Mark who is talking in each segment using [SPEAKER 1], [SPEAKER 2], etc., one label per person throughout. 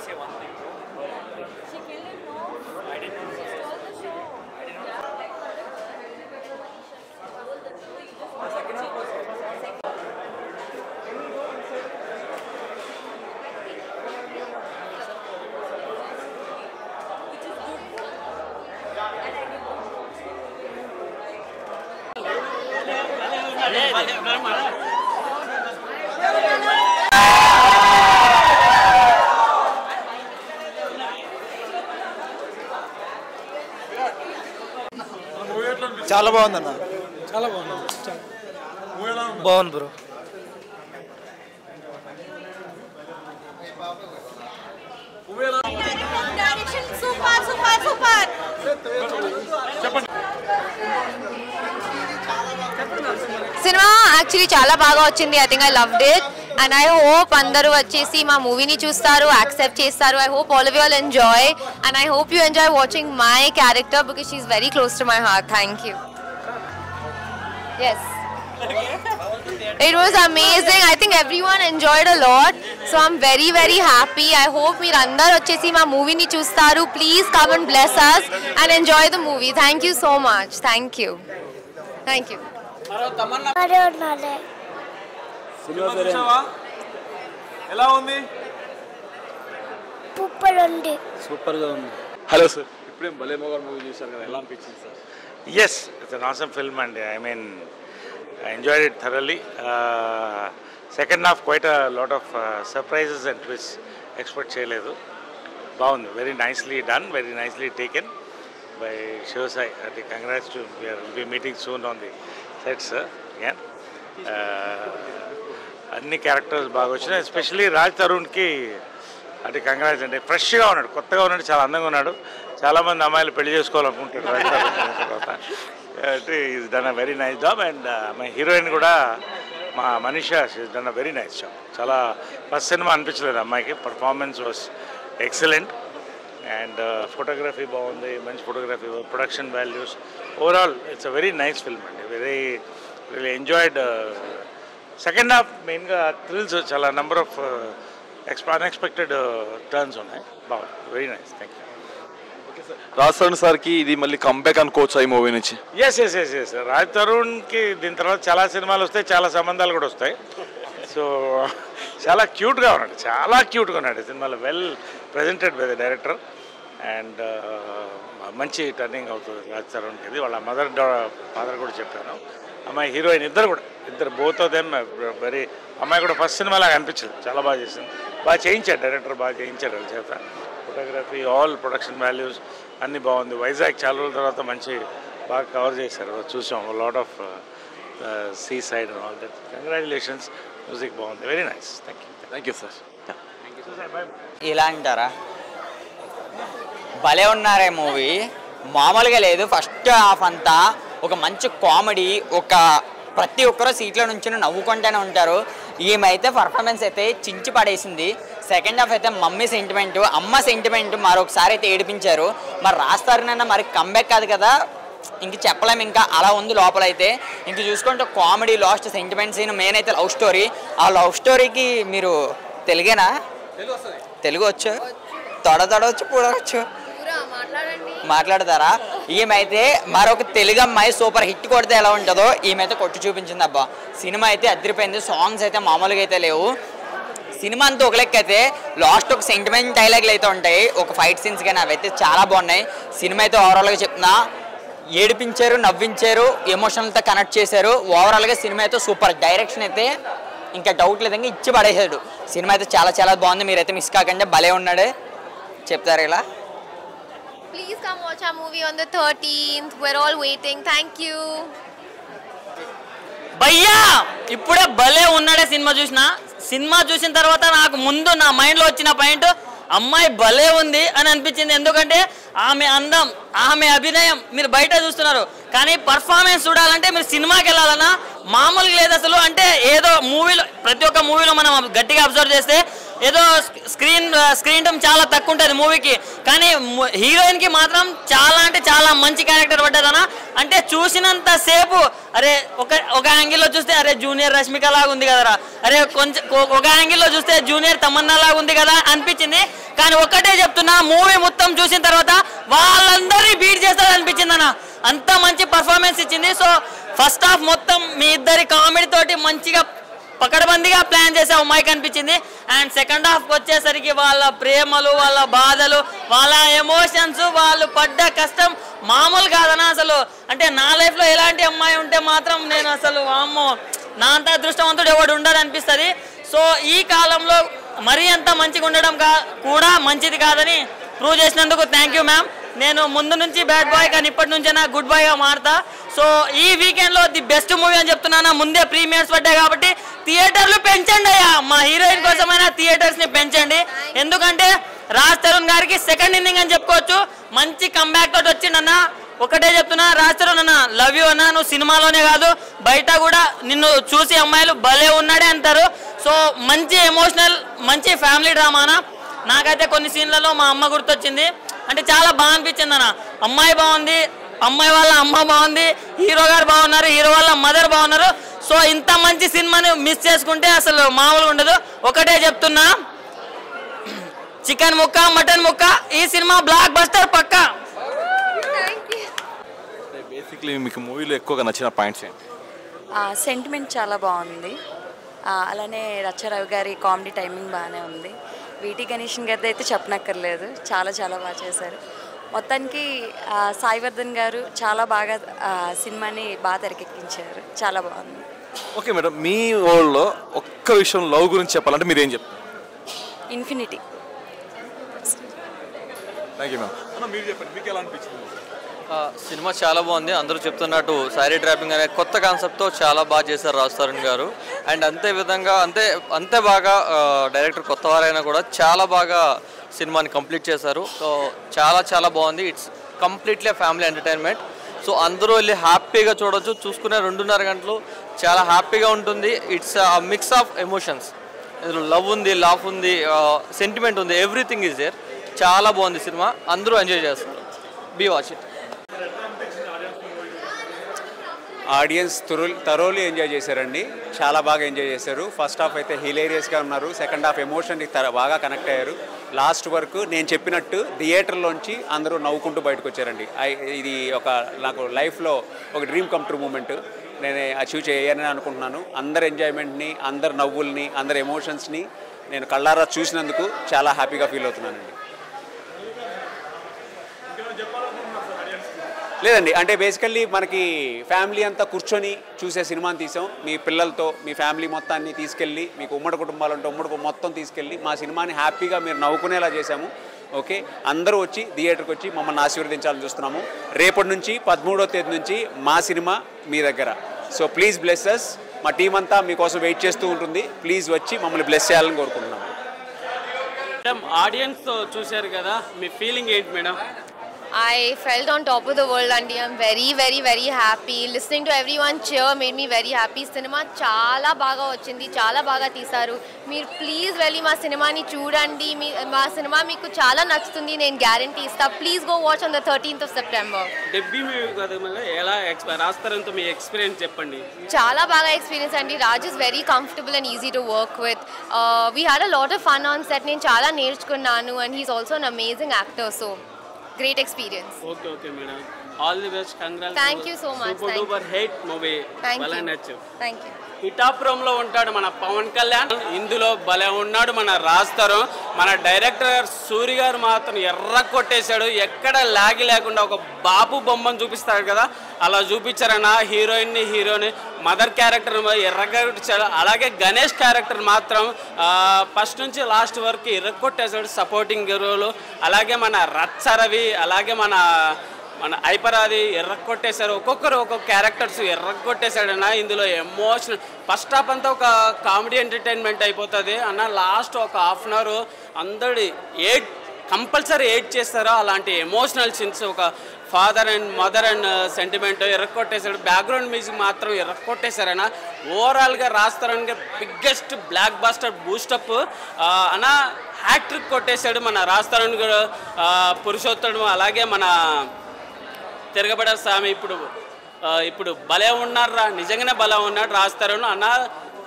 [SPEAKER 1] to say one thing.
[SPEAKER 2] She killed it, no?
[SPEAKER 1] I didn't know.
[SPEAKER 2] She stole the show.
[SPEAKER 1] I didn't know.
[SPEAKER 2] The second half was which is good. And I did
[SPEAKER 3] చాలా బాగుందన్న చాలా బాగుంది bro
[SPEAKER 2] direction super super super
[SPEAKER 4] సినిమా actually చాలా బాగా వచ్చింది. I think I loved it and I hope అందరూ వచ్చేసి మా మూవీని చూస్తారు, యాక్సెప్ట్ చేస్తారు. I hope all of you all enjoy and I hope you enjoy watching my character because she is very close to my heart. Thank you. Yes, it was amazing. I think everyone enjoyed a lot, so I'm very very happy. I hope meer andaru vachesi ma movie ni chustaru. Please come and bless us and enjoy the movie. Thank you so much. Thank you. Thank you.
[SPEAKER 5] ఎలా ఉంది?
[SPEAKER 3] Super గా ఉంది.
[SPEAKER 5] Hello sir, ఇప్పుడే భలే మోగారు movie చూశారు కదా, ఎలా అనిపించింది sir?
[SPEAKER 6] Yes, it's an awesome film and I mean I enjoyed it thoroughly. Second half quite a lot of surprises and twists expect cheyaledu. Bound, very nicely done, very nicely taken by Shivasai. Congrats to him. We'll be meeting soon on the sets again. అన్ని characters బాగా వచ్చినాయి. Especially Raj తరుణ్కి అంటే congrats అండి. ఫ్రెష్గా ఉన్నాడు, కొత్తగా ఉన్నాడు, చాలా అందంగా ఉన్నాడు. చాలామంది అమ్మాయిలు పెళ్లి చేసుకోవాలనుకుంటారు రాజ్ తరుణ్ తర్వాత. అంటే is done a very nice job and my heroine కూడా మా Manisha she's done a very nice job. చాలా ఫస్ట్ సినిమా అనిపించలేదు అమ్మాయికి. Performance was excellent and photography బాగుంది, మంచి photography, production values, overall it's a very nice film అండి. Really enjoyed. Second half మెయిన్గా thrills, చాలా నెంబర్ ఆఫ్ అన్ఎక్స్పెక్టెడ్ టర్న్స్ ఉన్నాయి. బాగుంది, very nice. Thank you.
[SPEAKER 5] Raj Tarun సార్కి ఇది మళ్ళీ కంబ్యాక్ అనుకోవచ్చు ఈ మూవీ నుంచి?
[SPEAKER 6] ఎస్. రాజ్ తరుణ్కి దీని తర్వాత చాలా సినిమాలు వస్తాయి, చాలా సంబంధాలు కూడా వస్తాయి. సో చాలా క్యూట్గా ఉన్నాడు సినిమాలో. Well presented by the director and మంచి టర్నింగ్ అవుతుంది రాజ్ తరుణ్కి. ఇది వాళ్ళ ఫాదర్ కూడా చెప్పాను. అమ్మాయి హీరోయిన్ ఇద్దరు బోత్ ఆఫ్ దెమ్ వెరీ. అమ్మాయి కూడా ఫస్ట్ సినిమాలాగా అనిపించలేదు, చాలా బాగా చేసింది. బాగా చేయించాడు డైరెక్టర్, బాగా చేయించాడు వాళ్ళ చేత. ఫోటోగ్రఫీ, ఆల్ ప్రొడక్షన్ వాల్యూస్ అన్నీ బాగుంది. వైజాగ్ చాలా రోజుల తర్వాత మంచి బాగా కవర్ చేశారు, చూసాం. Lot of sea side and all that. Congratulations. Music బాగుంది, very nice. Thank you sir.
[SPEAKER 7] ఇలా అంటారా? భలే ఉన్నారే మూవీ, మామూలుగా లేదు. ఫస్ట్ హాఫ్ అంతా ఒక మంచి కామెడీ, ఒక ప్రతి ఒక్కరూ సీట్లో నుంచి నవ్వుకుంటూనే ఉంటారు. ఈమెయితే పర్ఫార్మెన్స్ అయితే చించి పడేసింది. సెకండ్ హాఫ్ అయితే మమ్మీ సెంటిమెంట్, అమ్మ సెంటిమెంట్ మరొకసారి అయితే ఏడిపించారు. మరి రాస్తారనన్నా మరి కంబ్యాక్ కాదు కదా, ఇంక చెప్పలేము. ఇంకా అలా ఉంది లోపల అయితే. ఇంక చూసుకుంటే comedy, last sentiment scene, main అయితే లవ్ స్టోరీ. ఆ లవ్ స్టోరీకి మీరు తెలుగేనా? తెలుగు వచ్చు, తొడవచ్చు, పూడవచ్చు, మాట్లాడతారా? ఈమెయితే మరొక తెలుగు అమ్మాయి సూపర్ హిట్ కొడితే ఎలా ఉంటుందో ఈమెయితే కొట్టి చూపించింది. అబ్బా, సినిమా అయితే అదిరిపోయింది. సాంగ్స్ అయితే మామూలుగా అయితే లేవు. సినిమా అంతా ఒక లెక్క అయితే లాస్ట్ ఒక సెంటిమెంట్ డైలాగులు అయితే ఉంటాయి, ఒక ఫైట్ సీన్స్ కానీ అవి అయితే చాలా బాగున్నాయి. సినిమా అయితే ఓవరాల్గా చెప్తున్నా, ఏడిపించారు, నవ్వించారు, ఎమోషనల్తో కనెక్ట్ చేశారు. ఓవరాల్గా సినిమా అయితే సూపర్. డైరెక్షన్ అయితే ఇంకా డౌట్ లేదంగా ఇచ్చి పడేసాడు. సినిమా అయితే చాలా చాలా బాగుంది. మీరైతే మిస్ కాకండి, భలే ఉన్నాడే. చెప్తారు ఇలా.
[SPEAKER 4] Please come watch our movie on the 13th. We're all waiting. Thank you.
[SPEAKER 7] భయ్యా ఇప్పుడే భలే ఉన్నాడే సినిమా చూసిన తర్వాత నాకు ముందు నా మైండ్లో వచ్చిన పాయింట్, అమ్మాయి భలే ఉంది అని అనిపించింది. ఎందుకంటే ఆమె అందం, ఆమె అభినయం మీరు బయట చూస్తున్నారు, కానీ పర్ఫార్మెన్స్ చూడాలంటే మీరు సినిమాకి వెళ్ళాలన్నా మామూలుగా లేదు అసలు. అంటే ఏదో మూవీలో, ప్రతి ఒక్క మూవీలో మనం గట్టిగా అబ్జర్వ్ చేస్తే ఏదో స్క్రీన్ టైం చాలా తక్కువ ఉంటుంది మూవీకి, కానీ హీరోయిన్కి మాత్రం చాలా అంటే చాలా మంచి క్యారెక్టర్ పడ్డదన్న. అంటే చూసినంత సేపు అరే ఒక యాంగిల్లో చూస్తే అరే జూనియర్ రష్మిక లాగా ఉంది కదరా, అరే కొంచెం ఒక యాంగిల్లో చూస్తే జూనియర్ తమన్నా లాగా ఉంది కదా అనిపించింది. కానీ ఒక్కటే చెప్తున్నా, మూవీ మొత్తం చూసిన తర్వాత వాళ్ళందరినీ బీట్ చేస్తారు అనిపించింది అన్న. అంత మంచి పర్ఫార్మెన్స్ ఇచ్చింది. సో ఫస్ట్ హాఫ్ మొత్తం మీ ఇద్దరి కామెడీ తోటి మంచిగా పకడ్బందీగా ప్లాన్ చేసే అమ్మాయికి అనిపించింది. అండ్ సెకండ్ హాఫ్కి వచ్చేసరికి వాళ్ళ ప్రేమలు, వాళ్ళ బాధలు, వాళ్ళ ఎమోషన్స్, వాళ్ళు పడ్డ కష్టం మామూలు కాదన్నా అసలు. అంటే నా లైఫ్లో ఎలాంటి అమ్మాయి ఉంటే మాత్రం నేను అసలు అమ్మో నా అంత అదృష్టవంతుడు ఎవడు ఉండదు అనిపిస్తుంది. సో ఈ కాలంలో మరీ అంత మంచిగా ఉండడం కూడా మంచిది కాదని ప్రూవ్ చేసినందుకు థ్యాంక్ యూ మ్యామ్. నేను ముందు నుంచి బ్యాడ్ బాయ్ కానీ ఇప్పటి నుంచే నా గుడ్ బాయ్గా మారుతా. సో ఈ వీకెండ్లో ది బెస్ట్ మూవీ అని చెప్తున్నాను. ముందే ప్రీమియర్స్ పడ్డాయి కాబట్టి థియేటర్లు పెంచండి అయ్యా, మా హీరోయిన్ కోసమైనా థియేటర్స్ని పెంచండి. ఎందుకంటే రాజ్ తరుణ్ గారికి సెకండ్ ఇన్నింగ్ అని చెప్పుకోవచ్చు. మంచి కంబ్యాక్ తోటి వచ్చిండన్న. ఒకటే చెప్తున్నా, రాజ్ తరుణ్ అన్న లవ్ యూ అన్న. నువ్వు సినిమాలోనే కాదు బయట కూడా నిన్ను చూసి అమ్మాయిలు భలే ఉన్నాడే అంటారు. సో మంచి ఎమోషనల్, మంచి ఫ్యామిలీ డ్రామా అన్న. నాకైతే కొన్ని సీన్లలో మా అమ్మ గుర్తొచ్చింది. అంటే చాలా బాగా అనిపించింది అన్న. అమ్మాయి బాగుంది, అమ్మాయి వాళ్ళ అమ్మ బాగుంది, హీరో గారు బాగున్నారు, హీరో వాళ్ళ మదర్ బాగున్నారు. సో ఇంత మంచి సినిమాని మిస్ చేసుకుంటే అసలు మామూలుగా ఉండదు. ఒకటే చెప్తున్నా, చికెన్ ముక్క మటన్ ముక్క ఈ సినిమా బ్లాక్ బస్టర్ పక్కా.
[SPEAKER 5] బేసిక్లీ మీకు మూవీలో ఎక్కువగా నచ్చిన పాయింట్స్ ఏంటి?
[SPEAKER 1] సెంటిమెంట్ చాలా బాగుంది. అలానే రచ్చరవి గారి కామెడీ టైమింగ్ బాగానే ఉంది. వీటి గణేషన్ గారిది అయితే చెప్పనక్కర్లేదు, చాలా చాలా బాగా చేశారు. మొత్తానికి సాయివర్ధన్ గారు చాలా బాగా సినిమాని బాగా తెరకెక్కించారు, చాలా బాగుంది.
[SPEAKER 5] ఓకే మేడం, మీ వరల్డ్లో ఒక్క విషయం లవ్ గురించి చెప్పాలంటే మీరు ఏం చెప్తారు?
[SPEAKER 1] ఇన్ఫినిటీ.
[SPEAKER 5] Thank you ma'am. మీరు చెప్పండి, మీకు ఎలా అనిపించింది?
[SPEAKER 8] సినిమా చాలా బాగుంది. అందరూ చెప్తున్నట్టు శారీ డ్రాపింగ్ అనే కొత్త కాన్సెప్ట్తో చాలా బాగా చేశారు రాజ్ తరుణ్ గారు. అండ్ అంతే బాగా డైరెక్టర్ కొత్త వారైనా కూడా చాలా బాగా సినిమాని కంప్లీట్ చేశారు. సో చాలా చాలా బాగుంది. It's completely family entertainment. So అందరూ వెళ్ళి హ్యాపీగా చూడొచ్చు. చూసుకునే 2.5 గంటలు చాలా హ్యాపీగా ఉంటుంది. It's mix of emotions. ఇందులో లవ్ ఉంది, లాఫ్ ఉంది, సెంటిమెంట్ ఉంది, ఎవ్రీథింగ్ ఈజ్ దేర్. చాలా బాగుంది సినిమా, అందరూ ఎంజాయ్ చేస్తారు. Be watch it.
[SPEAKER 9] Audience thoroughly enjoy చేశారండి, చాలా బాగా ఎంజాయ్ చేశారు. ఫస్ట్ హాఫ్ అయితే హిలేరియస్గా ఉన్నారు, సెకండ్ హాఫ్ ఎమోషన్కి బాగా కనెక్ట్ అయ్యారు. లాస్ట్ వరకు నేను చెప్పినట్టు థియేటర్లోంచి అందరూ నవ్వుకుంటూ బయటకు వచ్చారండి. ఇది నాకు లైఫ్లో ఒక డ్రీమ్ కమ్ ట్రూ మూమెంట్. నేను అచీవ్ చేయాలని అనుకుంటున్నాను. అందరి ఎంజాయ్మెంట్ని, అందరి నవ్వుల్ని, అందరి ఎమోషన్స్ని నేను కళ్ళారా చూసినందుకు చాలా హ్యాపీగా ఫీల్ అవుతున్నానండి. లేదండి, అంటే బేసికల్లీ మనకి ఫ్యామిలీ అంతా కూర్చొని చూసే సినిమాని తీసాం. మీ పిల్లలతో మీ ఫ్యామిలీ మొత్తాన్ని తీసుకెళ్ళి, మీకు ఉమ్మడి కుటుంబాలు ఉంటే ఉమ్మడి మొత్తం తీసుకెళ్ళి మా సినిమాని హ్యాపీగా మీరు నవ్వుకునేలా చేశాము. ఓకే, అందరూ వచ్చి థియేటర్కి వచ్చి మమ్మల్ని ఆశీర్వదించాలని చూస్తున్నాము. రేపటి నుంచి 13వ తేదీ నుంచి మా సినిమా మీ దగ్గర. So please bless us. మా టీం అంతా మీకోసం వెయిట్ చేస్తూ ఉంటుంది. ప్లీజ్ వచ్చి మమ్మల్ని బ్లెస్ చేయాలని కోరుకుంటున్నాము.
[SPEAKER 10] మేడం, ఆడియన్స్తో చూశారు కదా, మీ ఫీలింగ్ ఏంటి madam?
[SPEAKER 4] I felt on top of the world and I'm very very very happy. Listening to everyone cheer made me very happy. Cinema చాలా బాగా వచ్చింది, చాలా బాగా తీశారు. మీరు ప్లీజ్ వెళ్ళి మా సినిమాని చూడండి. మా సినిమా మీకు చాలా నచ్చుతుంది, నేను గ్యారంటీ ఇస్తా. Please go watch on the 13th of September.
[SPEAKER 10] Debut movie కదా, ఎలా రాజ్ తరుణ్తో మీ ఎక్స్పీరియన్స్ చెప్పండి.
[SPEAKER 4] చాలా బాగా ఎక్స్పీరియన్స్ అండి. Raj is very comfortable and easy to work with. We had a lot of fun on set. నేను చాలా నేర్చుకున్నాను and he's also an amazing actor. So great experience.
[SPEAKER 10] Okay madam, all the best. Congrats.
[SPEAKER 4] Thank you so much.
[SPEAKER 10] Super duper hit movie.
[SPEAKER 4] Thank you. Thank you.
[SPEAKER 10] పిఠాపురంలో ఉంటాడు మన పవన్ కళ్యాణ్, ఇందులో భలే ఉన్నాడు మన రాజ్ తరుణ్. మన డైరెక్టర్ సూరి గారు మాత్రం ఎర్ర కొట్టేశాడు. ఎక్కడ లాగి లేకుండా ఒక బాబు బొమ్మను చూపిస్తాడు కదా, అలా చూపించారన్న. హీరోయిన్ మదర్ క్యారెక్టర్ ఎర్రగా కొట్టించాడు. అలాగే గణేష్ క్యారెక్టర్ మాత్రం ఫస్ట్ నుంచి లాస్ట్ వరకు ఎర్ర కొట్టేశాడు, సపోర్టింగ్ రోలు. అలాగే మన రచ్చరవి, అలాగే మన ఐపరాది ఎర్ర కొట్టేశారు. ఒక్కొక్కరు ఒక్కొక్క క్యారెక్టర్స్ ఎర్ర కొట్టేశాడన్న. ఇందులో ఎమోషన్ ఫస్ట్ హాఫ్ అంతా ఒక కామెడీ ఎంటర్టైన్మెంట్ అయిపోతుంది అన్న. లాస్ట్ ఒక హాఫ్ అన్ అవర్ అందరి కంపల్సరీ ఏడ్ చేస్తారో అలాంటి ఎమోషనల్ సీన్స్, ఒక father and mother and sentiment ఎర్రకొట్టేశాడు. బ్యాక్గ్రౌండ్ మ్యూజిక్ మాత్రం ఎర్రకొట్టేశారన్న. ఓవరాల్గా రాస్తారని బిగ్గెస్ట్ బ్లాక్ బాస్టర్ బూస్టప్ అన్న. హ్యాట్రిక్ కొట్టేశాడు మన రాస్తారని కూడా, పురుషోత్తముడు. అలాగే మన తిరగబడ స్వామి ఇప్పుడు భలే ఉన్నారా, నిజంగానే భలే ఉన్నాడు రాస్తారని అన్న.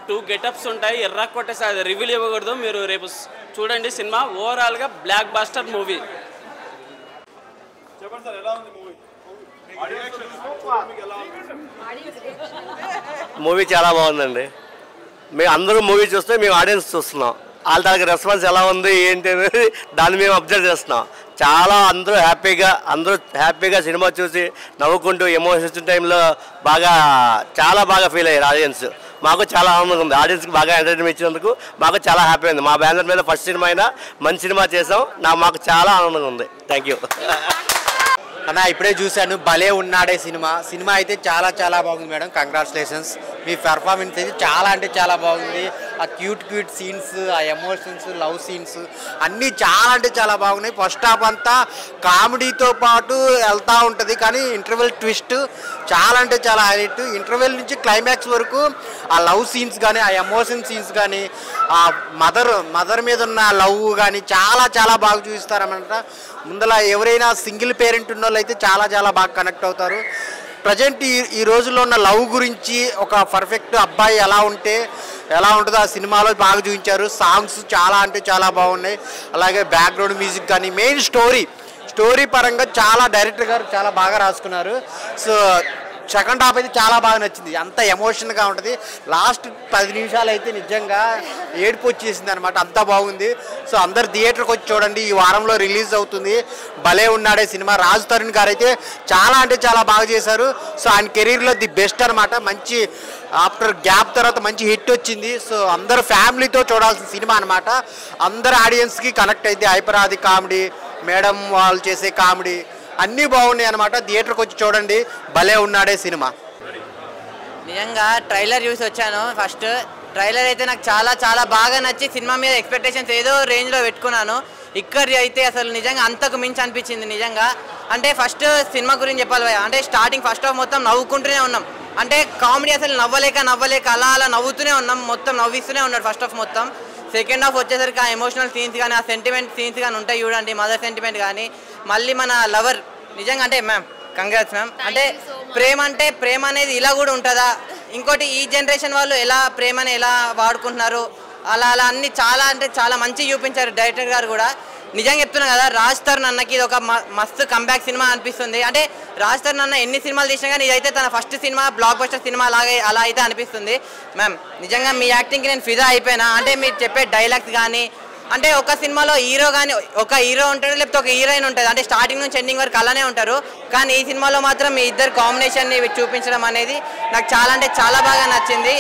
[SPEAKER 10] 2 గెటప్స్ ఉంటాయి. ఎర్ర కొట్టేసి అది రివ్యూలు ఇవ్వకూడదు, మీరు రేపు చూడండి సినిమా. ఓవరాల్గా బ్లాక్ బాస్టర్ మూవీ.
[SPEAKER 11] మూవీ చాలా బాగుందండి. మేము అందరూ మూవీ చూస్తే మేము ఆడియన్స్ చూస్తున్నాం. వాళ్ళ దానికి రెస్పాన్స్ ఎలా ఉంది ఏంటి అనేది దాన్ని మేము అబ్జర్వ్ చేస్తున్నాం. అందరూ హ్యాపీగా సినిమా చూసి నవ్వుకుంటూ ఎమోషన్స్ టైంలో చాలా బాగా ఫీల్ అయ్యారు ఆడియన్స్. మాకు చాలా ఆనందంగా ఉంది. ఆడియన్స్కి బాగా ఎంటర్టైన్మెంట్ ఇచ్చినందుకు మాకు చాలా హ్యాపీ ఉంది. మా బ్యానర్ మీద ఫస్ట్ సినిమా అయినా మంచి సినిమా చేసాం. మాకు చాలా ఆనందంగా ఉంది. థ్యాంక్ యూ
[SPEAKER 12] అన్న. ఇప్పుడే చూశాను భలే ఉన్నాడే సినిమా అయితే చాలా బాగుంది మేడం. కంగ్రాచులేషన్స్. మీ పెర్ఫార్మెన్స్ అయితే చాలా అంటే చాలా బాగుంది. ఆ క్యూట్ సీన్స్, ఆ ఎమోషన్స్, లవ్ సీన్స్ అన్నీ చాలా అంటే చాలా బాగున్నాయి. ఫస్ట్ హాఫ్ అంతా కామెడీతో పాటు వెళ్తూ ఉంటుంది, కానీ ఇంటర్వెల్ ట్విస్ట్ చాలా అంటే చాలా హైలైట్. ఇంటర్వెల్ నుంచి క్లైమాక్స్ వరకు ఆ లవ్ సీన్స్ కానీ, ఆ ఎమోషన్ సీన్స్ కానీ, ఆ మదర్ మీద ఉన్న లవ్ కానీ చాలా బాగా చూపిస్తారన్నమాట. ముందర ఎవరైనా సింగిల్ పేరెంట్ ఉన్న వాళ్ళు అయితే చాలా బాగా కనెక్ట్ అవుతారు. ప్రజెంట్ ఈ రోజుల్లో ఉన్న లవ్ గురించి ఒక పర్ఫెక్ట్ అబ్బాయి ఎలా ఉంటుందో ఆ సినిమాలో బాగా చూపించారు. సాంగ్స్ చాలా అంటే చాలా బాగున్నాయి. అలాగే బ్యాక్గ్రౌండ్ మ్యూజిక్ కానీ, మెయిన్ స్టోరీ పరంగా డైరెక్టర్ గారు చాలా బాగా రాసుకున్నారు. సో సెకండ్ హాఫ్ అయితే చాలా బాగా నచ్చింది. అంత ఎమోషన్గా ఉంటుంది. లాస్ట్ 10 నిమిషాలు అయితే నిజంగా ఏడుపు వచ్చేసింది అనమాట. అంత బాగుంది. సో అందరు థియేటర్కి వచ్చి చూడండి. ఈ వారంలో రిలీజ్ అవుతుంది భలే ఉన్నాడే సినిమా. రాజ్ తరుణ్ గారు అయితే చాలా అంటే చాలా బాగా చేశారు. సో ఆయన కెరీర్లో ది బెస్ట్ అనమాట. మంచి ఆఫ్టర్ గ్యాప్ తర్వాత మంచి హిట్ వచ్చింది. సో అందరు ఫ్యామిలీతో చూడాల్సిన సినిమా అనమాట. అందరు ఆడియన్స్కి కనెక్ట్ అయితే హైపరాది కామెడీ, మేడం వాళ్ళు చేసే కామెడీ అన్నీ బాగున్నాయి అనమాట. థియేటర్కి వచ్చి చూడండి భలే ఉన్నాడే సినిమా.
[SPEAKER 13] నిజంగా ట్రైలర్ చూసి వచ్చాను. ఫస్ట్ ట్రైలర్ అయితే నాకు చాలా బాగా నచ్చి సినిమా మీద ఎక్స్పెక్టేషన్స్ ఏదో రేంజ్లో పెట్టుకున్నాను. ఇక్కడ అయితే అసలు నిజంగా అంతకు మించి అనిపించింది. నిజంగా అంటే ఫస్ట్ సినిమా గురించి చెప్పాలి. అంటే స్టార్టింగ్ ఫస్ట్ హాఫ్ మొత్తం నవ్వుకుంటూనే ఉన్నాం. అంటే కామెడీ అసలు నవ్వలేక అలా నవ్వుతూనే ఉన్నాం. మొత్తం నవ్విస్తూనే ఉన్నాడు ఫస్ట్ హాఫ్ మొత్తం. సెకండ్ హాఫ్ వచ్చేసరికి ఆ ఎమోషనల్ సీన్స్ కానీ, ఆ సెంటిమెంట్ సీన్స్ కానీ ఉంటాయి చూడండి. మదర్ సెంటిమెంట్ కానీ, మళ్ళీ మన లవర్ నిజంగా అంటే మ్యామ్ కంగ్రాట్స్ మ్యామ్. అంటే ప్రేమ అనేది ఇలా కూడా ఉంటుందా? ఇంకోటి ఈ జనరేషన్ వాళ్ళు ప్రేమని ఎలా వాడుకుంటున్నారు అలా అన్ని చాలా అంటే చాలా మంచిగా చూపించారు డైరెక్టర్ గారు కూడా. నిజంగా చెప్తున్నా కదా, రాజ్ తరుణ్ అన్నకి ఇది ఒక మస్తు కంబ్యాక్ సినిమా అనిపిస్తుంది. అంటే రాజ్ తరుణ్ అన్న ఎన్ని సినిమాలు తీసినా కానీ ఇదైతే తన first cinema, block buster cinema అలా అయితే అనిపిస్తుంది. మ్యామ్ నిజంగా మీ యాక్టింగ్కి నేను ఫిదా అయిపోయినా. అంటే మీరు చెప్పే డైలాగ్స్ కానీ, అంటే ఒక సినిమాలో హీరో కానీ ఒక హీరో ఉంటాడు, లేకపోతే ఒక హీరోయిన్ ఉంటుంది. అంటే స్టార్టింగ్ నుంచి ఎండింగ్ వరకు అలానే ఉంటారు. కానీ ఈ సినిమాలో మాత్రం మీ ఇద్దరు కాంబినేషన్ని చూపించడం అనేది నాకు చాలా అంటే చాలా బాగా నచ్చింది.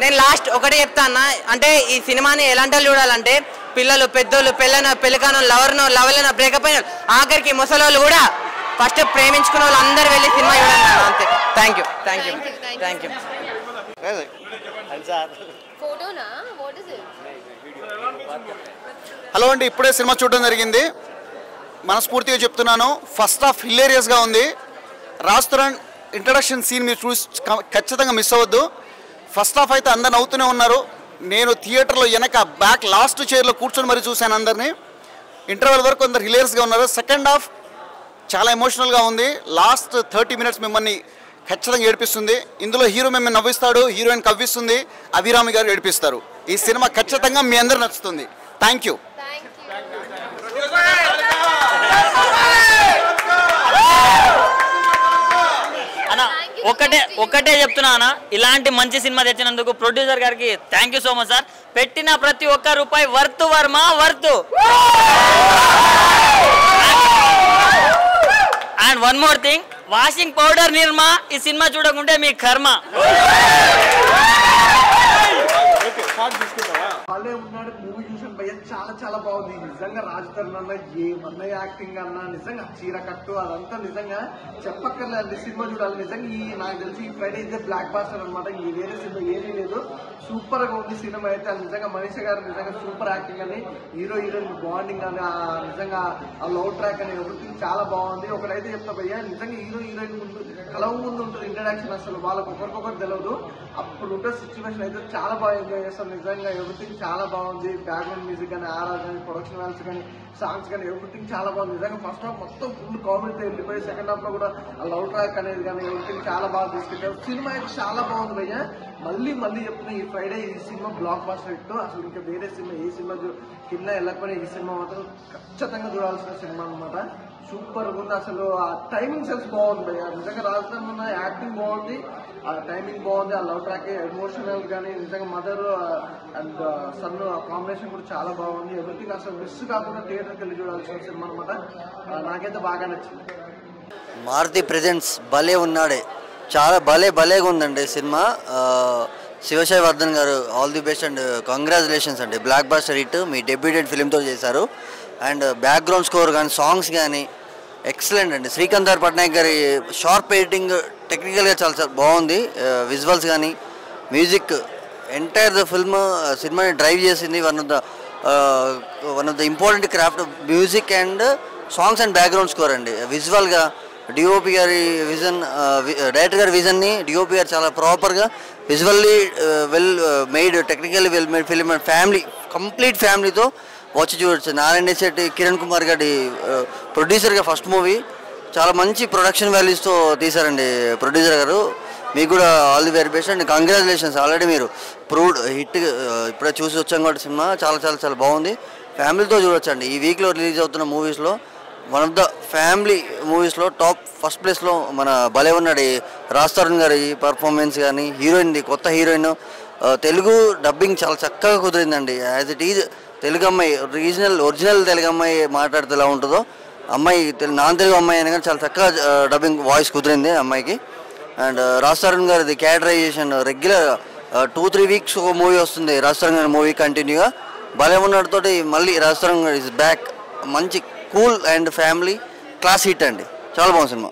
[SPEAKER 13] నేను లాస్ట్ ఒకటే చెప్తా అన్న, అంటే ఈ సినిమాని ఎలాంటి వాళ్ళు చూడాలంటే పిల్లలు, పెద్దోళ్ళు, పెళ్ళికాను, లవర్లను బ్రేకప్ అయిన ఆఖరికి ముసలోళ్ళు కూడా ఫస్ట్ ప్రేమించుకున్న వాళ్ళు అందరూ వెళ్ళి సినిమా చూడాలి. అంతే. Thank you.
[SPEAKER 14] హలో అండి, ఇప్పుడే సినిమా చూడడం జరిగింది. మనస్ఫూర్తిగా చెప్తున్నాను, ఫస్ట్ హాఫ్ హిలేరియస్గా ఉంది. రాజ్ తరుణ్ ఇంట్రడక్షన్ సీన్ మీరు చూసి ఖచ్చితంగా మిస్ అవ్వద్దు. ఫస్ట్ హాఫ్ అయితే అందరు నవ్వుతూనే ఉన్నారు. నేను థియేటర్లో బ్యాక్ లాస్ట్ చైర్లో కూర్చొని మరీ చూశాను అందరినీ. ఇంటర్వెల్ వరకు అందరు హిలేరియస్గా ఉన్నారు. సెకండ్ హాఫ్ చాలా ఎమోషనల్గా ఉంది. లాస్ట్ 30 మినిట్స్ మిమ్మల్ని ఖచ్చితంగా ఏడిపిస్తుంది. ఇందులో హీరో మిమ్మల్ని నవ్విస్తాడు, హీరోయిన్ కవ్విస్తుంది, అభిరామి గారు ఏడిపిస్తారు. ఈ సినిమా ఖచ్చితంగా మీ అందరు నచ్చుతుంది. Thank you.
[SPEAKER 15] ఒక్కటే చెప్తున్నా అన్న, ఇలాంటి మంచి సినిమా తెచ్చినందుకు ప్రొడ్యూసర్ గారికి thank you so much sir. పెట్టిన ప్రతి ఒక్క రూపాయి worth Varma worth. And one more thing, washing powder Nirma ఈ సినిమా చూడకుంటే మీ కర్మ.
[SPEAKER 16] మూవీ చూసాను భయ్య, భయ్య చాలా చాలా బాగుంది నిజంగా. రాజ్ తరుణ్ అన్న ఏమన్నా యాక్టింగ్ అన్నా నిజంగా చీర కట్టు అదంతా నిజంగా చెప్పక్కర్లేదు. సినిమా చూడాలి నిజంగా. నాకు తెలిసి ఈ ఫ్రైడే ఇదే బ్లాక్ బాస్టర్ అనమాట. ఈ వేరే సినిమా ఏమీ లేదు. సూపర్ గా ఉంది సినిమా అయితే. నిజంగా మనీష గారు నిజంగా సూపర్ యాక్టింగ్ అని, హీరో హీరోయిన్ బాండింగ్ అని, నిజంగా ఆ లవ్ ట్రాక్ అని ఎవ్రీథింగ్ చాలా బాగుంది. ఒకటైతే చెప్తా భయ్య, నిజంగా హీరో హీరోయిన్ ముందు కలవ ముందు ఉంటుంది ఇంట్రడక్షన్, అసలు వాళ్ళకి ఒకరికొకరు తెలియదు. అప్పుడు ఉంటే సిచ్యువేషన్ అయితే చాలా బాగా ఎంజాయ్ చేస్తాం. నిజంగా ఎవ్రీథింగ్ చాలా బాగుంది. బ్యాక్గ్రౌండ్ మ్యూజిక్ కానీ, ఆర్ఆర్ కానీ, ప్రొడక్షన్ వాల్స్ కానీ, సాంగ్స్ కానీ ఎవ్రీథింగ్ చాలా బాగుంది. నిజంగా ఫస్ట్ హాఫ్ మొత్తం ఫుల్ కామెడీతో వెళ్ళిపోయి సెకండ్ హాఫ్ లో కూడా ఆ లవ్ ట్రాక్ అనేది కానీ ఎవ్రీథింగ్ చాలా బాగా తీసుకెళ్తారు. సినిమా అయితే చాలా బాగుంది భయ్య. మళ్ళీ చెప్తున్నా, ఈ ఫ్రైడే ఈ సినిమా బ్లాక్ బాస్టర్ హిట్. అసలు ఇంకా వేరే సినిమా ఏ సినిమా కింద వెళ్ళకపోయినా ఈ సినిమా మాత్రం ఖచ్చితంగా చూడాల్సిన సినిమా అనమాట. సూపర్ ఉంది. అసలు ఆ టైమింగ్ సెన్స్ బాగుంది భయ్య. నిజంగా రాజధాని యాక్టింగ్ బాగుంది, ఆ టైమింగ్ బాగుంది, ఆ లవ్ ట్రాక్ ఎమోషనల్ కానీ నిజంగా మదర్ అండ్ సన్ కాంబినేషన్ కూడా చాలా బాగుంది. ఎవ్రీథింగ్ అసలు మిస్ కాకుండా థియేటర్కి వెళ్ళి చూడాల్సిన సినిమా అనమాట. నాకైతే బాగా నచ్చింది.
[SPEAKER 17] మారుతి ప్రెజెంట్స్ భలే ఉన్నాడే, చాలా భలేగా ఉందండి సినిమా. శివసాయి వర్ధన్ గారు all the best and congratulations అండి. బ్లాక్ బాస్టర్ హిట్ మీ డెబ్యూటెడ్ ఫిలింతో చేశారు. అండ్ బ్యాక్గ్రౌండ్ స్కోర్ కానీ, సాంగ్స్ కానీ ఎక్సలెంట్ అండి. శ్రీకాంత్ పట్నాయక్ గారి షార్ప్ ఎడిటింగ్ టెక్నికల్గా చాలా బాగుంది. విజువల్స్ కానీ, మ్యూజిక్ ఎంటైర్ ద ఫిల్మ్ సినిమాని డ్రైవ్ చేసింది. One of the important craft music and songs and background score అండి. విజువల్గా డిఓపి గారి విజన్, డైరెక్టర్ గారి విజన్ని డిఓపి గారు చాలా ప్రాపర్గా visually well made, technically well made film and family, complete ఫ్యామిలీతో వచ్చి చూడొచ్చు. నారాయణ శెట్టి, కిరణ్ కుమార్ గారి ప్రొడ్యూసర్గా ఫస్ట్ మూవీ చాలా మంచి ప్రొడక్షన్ వాల్యూస్తో తీశారండి ప్రొడ్యూసర్ గారు. మీకు కూడా all the very best and congratulations. Already మీరు ప్రూవ్డ్ హిట్, ఇప్పుడే చూసి వచ్చాం కాబట్టి సినిమా చాలా బాగుంది. ఫ్యామిలీతో చూడొచ్చండి. ఈ వీక్లో రిలీజ్ అవుతున్న మూవీస్లో వన్ ఆఫ్ ద ఫ్యామిలీ మూవీస్లో టాప్ ఫస్ట్ ప్లేస్లో మన భలే ఉన్నాడు రాజ్ తరుణ్ గారి పర్ఫార్మెన్స్ కానీ, హీరోయిన్ది కొత్త హీరోయిన్, తెలుగు డబ్బింగ్ చాలా చక్కగా కుదిరిందండి. యాజ్ ఇట్ ఈజ్ తెలుగు అమ్మాయి, ఒరిజినల్ తెలుగు అమ్మాయి మాట్లాడితే ఎలా ఉంటుందో అమ్మాయి నాన్ తెలుగు అమ్మాయి అయినా కానీ చాలా చక్కగా డబ్బింగ్ వాయిస్ కుదిరింది అమ్మాయికి. అండ్ రాజ్ తరుణ్ గారిది క్యారెక్టరైజేషన్ రెగ్యులర్ 2-3 వీక్స్ ఒక మూవీ వస్తుంది రాజ్ తరుణ్ గారి మూవీ కంటిన్యూగా. భలే ఉన్నాడుతో మళ్ళీ రాజ్ తరుణ్ గారు ఇస్ బ్యాక్. మంచి cool and family class hit అండి. చాలా బాగుంది సినిమా.